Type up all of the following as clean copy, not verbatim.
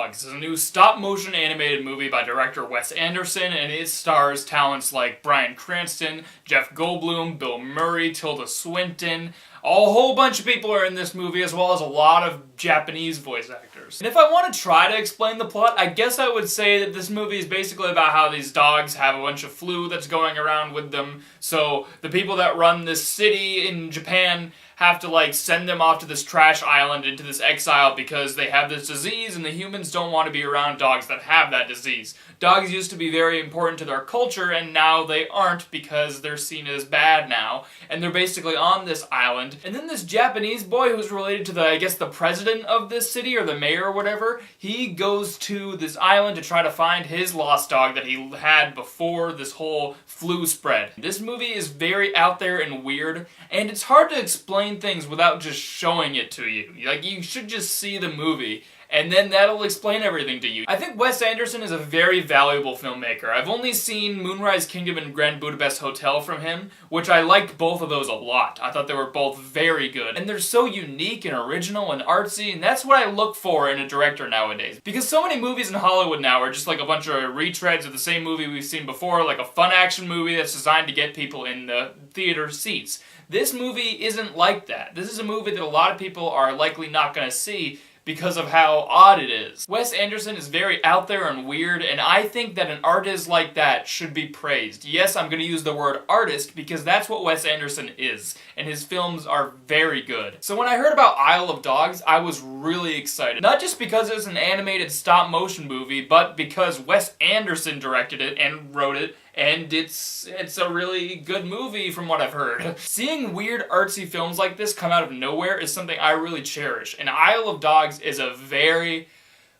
Dogs is a new stop-motion animated movie by director Wes Anderson, and it stars talents like Bryan Cranston, Jeff Goldblum, Bill Murray, Tilda Swinton. A whole bunch of people are in this movie, as well as a lot of Japanese voice actors. And if I want to try to explain the plot, I guess I would say that this movie is basically about how these dogs have a bunch of flu that's going around with them, so the people that run this city in Japan have to send them off to this trash island into this exile because they have this disease and the humans don't want to be around dogs that have that disease. Dogs used to be very important to their culture and now they aren't because they're seen as bad now. And they're basically on this island. And then this Japanese boy who's related to the president of this city or the mayor or whatever, he goes to this island to try to find his lost dog that he had before this whole flu spread. This movie is very out there and weird, and it's hard to explain things without just showing it to you. You should just see the movie, and then that'll explain everything to you. I think Wes Anderson is a very valuable filmmaker. I've only seen Moonrise Kingdom and Grand Budapest Hotel from him, which I liked both of those a lot. I thought they were both very good. And they're so unique and original and artsy, and that's what I look for in a director nowadays. Because so many movies in Hollywood now are just a bunch of retreads of the same movie we've seen before, like a fun action movie that's designed to get people in the theater seats. This movie isn't like that. This is a movie that a lot of people are likely not going to see because of how odd it is. Wes Anderson is very out there and weird, and I think that an artist like that should be praised. Yes, I'm going to use the word artist because that's what Wes Anderson is, and his films are very good. So when I heard about Isle of Dogs, I was really excited. Not just because it's an animated stop-motion movie, but because Wes Anderson directed it and wrote it, and it's a really good movie from what I've heard. Seeing weird artsy films like this come out of nowhere is something I really cherish, and Isle of Dogs is a very,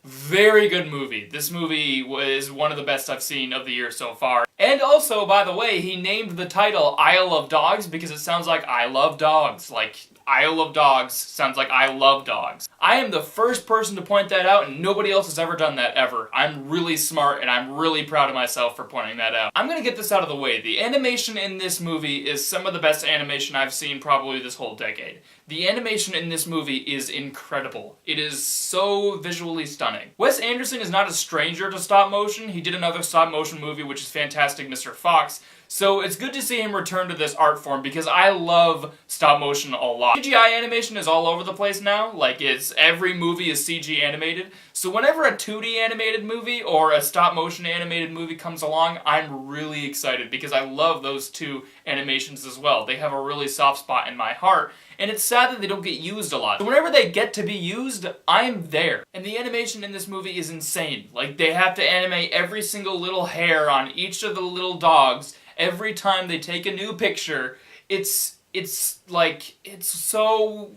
very good movie. This movie was one of the best I've seen of the year so far. And also, by the way, he named the title Isle of Dogs because it sounds like I love dogs. Isle of Dogs sounds like I love dogs. I am the first person to point that out, and nobody else has ever done that ever. I'm really smart, and I'm really proud of myself for pointing that out. I'm gonna get this out of the way. The animation in this movie is some of the best animation I've seen probably this whole decade. The animation in this movie is incredible. It is so visually stunning. Wes Anderson is not a stranger to stop motion. He did another stop motion movie, which is Fantastic Mr. Fox. So it's good to see him return to this art form because I love stop motion a lot. CGI animation is all over the place now. Every movie is CG animated. So whenever a 2D animated movie or a stop motion animated movie comes along, I'm really excited because I love those two animations as well. They have a really soft spot in my heart. And it's sad that they don't get used a lot. So whenever they get to be used, I'm there. And the animation in this movie is insane. They have to animate every single little hair on each of the little dogs every time they take a new picture. It's so...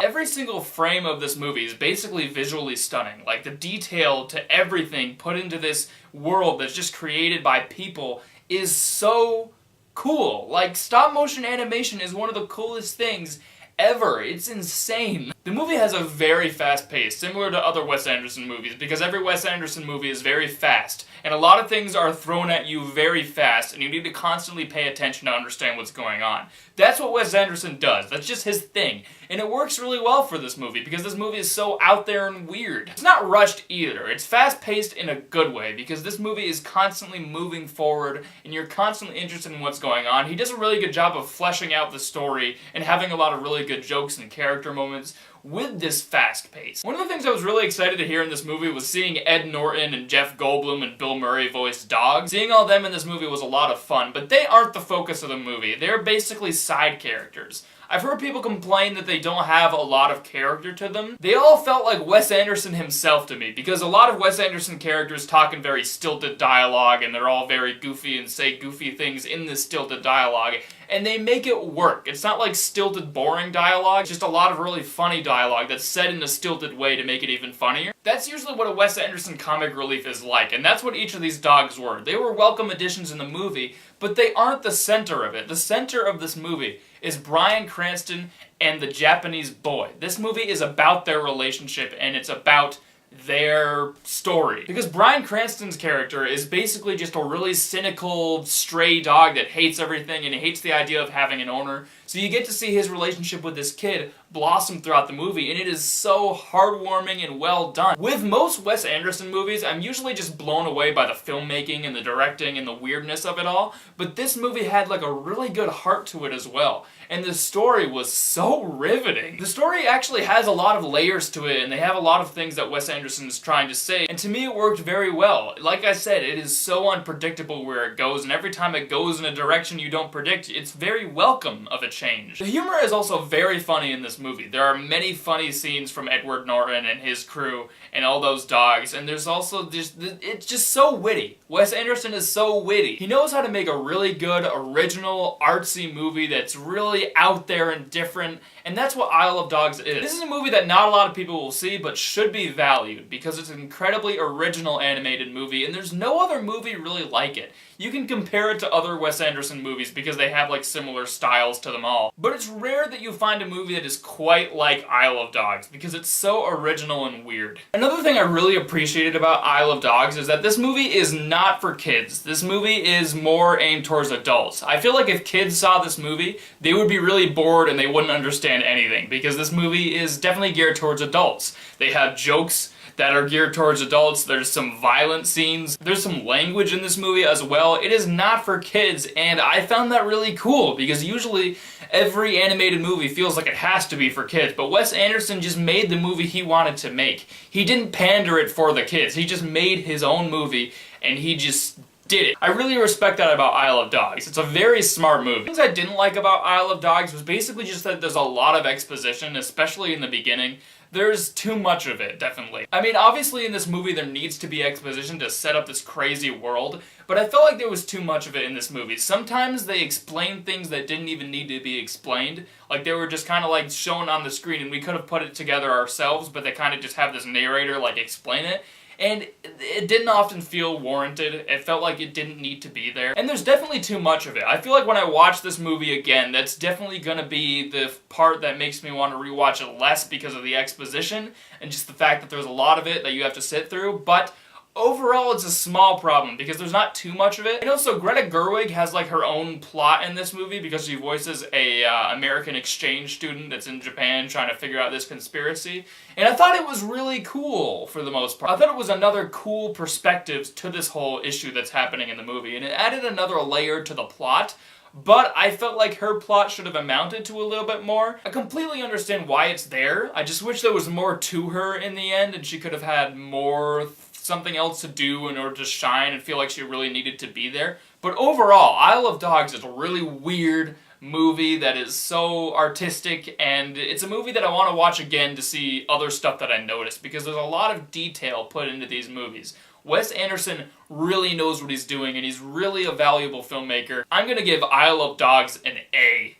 Every single frame of this movie is basically visually stunning. The detail to everything put into this world that's just created by people is so cool. Stop motion animation is one of the coolest things ever. It's insane. The movie has a very fast pace, similar to other Wes Anderson movies, because every Wes Anderson movie is very fast, and a lot of things are thrown at you very fast, and you need to constantly pay attention to understand what's going on. That's what Wes Anderson does. That's just his thing. And it works really well for this movie, because this movie is so out there and weird. It's not rushed either. It's fast-paced in a good way, because this movie is constantly moving forward, and you're constantly interested in what's going on. He does a really good job of fleshing out the story, and having a lot of really good jokes and character moments with this fast pace. One of the things I was really excited to hear in this movie was seeing Ed Norton and Jeff Goldblum and Bill Murray voice dogs. Seeing all them in this movie was a lot of fun, but they aren't the focus of the movie. They're basically side characters. I've heard people complain that they don't have a lot of character to them. They all felt like Wes Anderson himself to me, because a lot of Wes Anderson characters talk in very stilted dialogue, and they're all very goofy and say goofy things in this stilted dialogue, and they make it work. It's not like stilted, boring dialogue, it's just a lot of really funny dialogue that's said in a stilted way to make it even funnier. That's usually what a Wes Anderson comic relief is like, and that's what each of these dogs were. They were welcome additions in the movie, but they aren't the center of it. The center of this movie is Bryan Cranston and the Japanese boy. This movie is about their relationship, and it's about their story. Because Bryan Cranston's character is basically just a really cynical, stray dog that hates everything and hates the idea of having an owner. So you get to see his relationship with this kid blossom throughout the movie, and it is so heartwarming and well done. With most Wes Anderson movies, I'm usually just blown away by the filmmaking and the directing and the weirdness of it all, but this movie had like a really good heart to it as well. And the story was so riveting. The story actually has a lot of layers to it, and they have a lot of things that Wes Anderson is trying to say, and to me it worked very well. Like I said, it is so unpredictable where it goes, and every time it goes in a direction you don't predict, it's very welcome of a change. The humor is also very funny in this movie. There are many funny scenes from Edward Norton and his crew and all those dogs, and there's also just, it's just so witty. Wes Anderson is so witty. He knows how to make a really good, original, artsy movie that's really out there and different, and that's what Isle of Dogs is. This is a movie that not a lot of people will see, but should be valued, because it's an incredibly original animated movie, and there's no other movie really like it. You can compare it to other Wes Anderson movies because they have like similar styles to them all, but it's rare that you find a movie that is quite like Isle of Dogs, because it's so original and weird. Another thing I really appreciated about Isle of Dogs is that this movie is not for kids. This movie is more aimed towards adults. I feel like if kids saw this movie, they would be really bored and they wouldn't understand anything, because this movie is definitely geared towards adults. They have jokes that are geared towards adults, there's some violent scenes, there's some language in this movie as well. It is not for kids, and I found that really cool, because usually every animated movie feels like it has to be for kids, but Wes Anderson just made the movie he wanted to make. He didn't pander it for the kids, he just made his own movie, and he just did it. I really respect that about Isle of Dogs. It's a very smart movie. Things I didn't like about Isle of Dogs was basically just that there's a lot of exposition, especially in the beginning. There's too much of it, definitely. I mean, obviously in this movie there needs to be exposition to set up this crazy world, but I felt like there was too much of it in this movie. Sometimes they explained things that didn't even need to be explained. Like they were just kind of like shown on the screen and we could have put it together ourselves, but they kind of just have this narrator like explain it. And it didn't often feel warranted. It felt like it didn't need to be there. And there's definitely too much of it. I feel like when I watch this movie again, that's definitely gonna be the part that makes me want to rewatch it less because of the exposition and just the fact that there's a lot of it that you have to sit through. But overall, it's a small problem because there's not too much of it. And also, Greta Gerwig has like her own plot in this movie because she voices a American exchange student that's in Japan trying to figure out this conspiracy. And I thought it was really cool for the most part. I thought it was another cool perspective to this whole issue that's happening in the movie, and it added another layer to the plot. But I felt like her plot should have amounted to a little bit more. I completely understand why it's there. I just wish there was more to her in the end and she could have had more something else to do in order to shine and feel like she really needed to be there. But overall, Isle of Dogs is a really weird movie that is so artistic, and it's a movie that I want to watch again to see other stuff that I noticed, because there's a lot of detail put into these movies. Wes Anderson really knows what he's doing, and he's really a valuable filmmaker. I'm gonna give Isle of Dogs an A.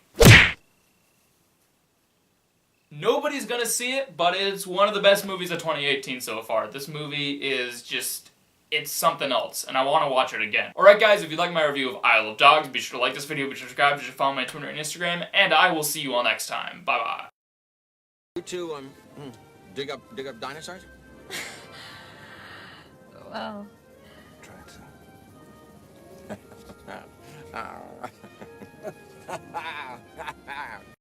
Nobody's gonna see it, but it's one of the best movies of 2018 so far. This movie is just, it's something else, and I want to watch it again. Alright guys, if you like my review of Isle of Dogs, be sure to like this video, be sure to subscribe, be sure to follow my Twitter and Instagram, and I will see you all next time. Bye bye. You two, dig up dinosaurs? Well... Try to.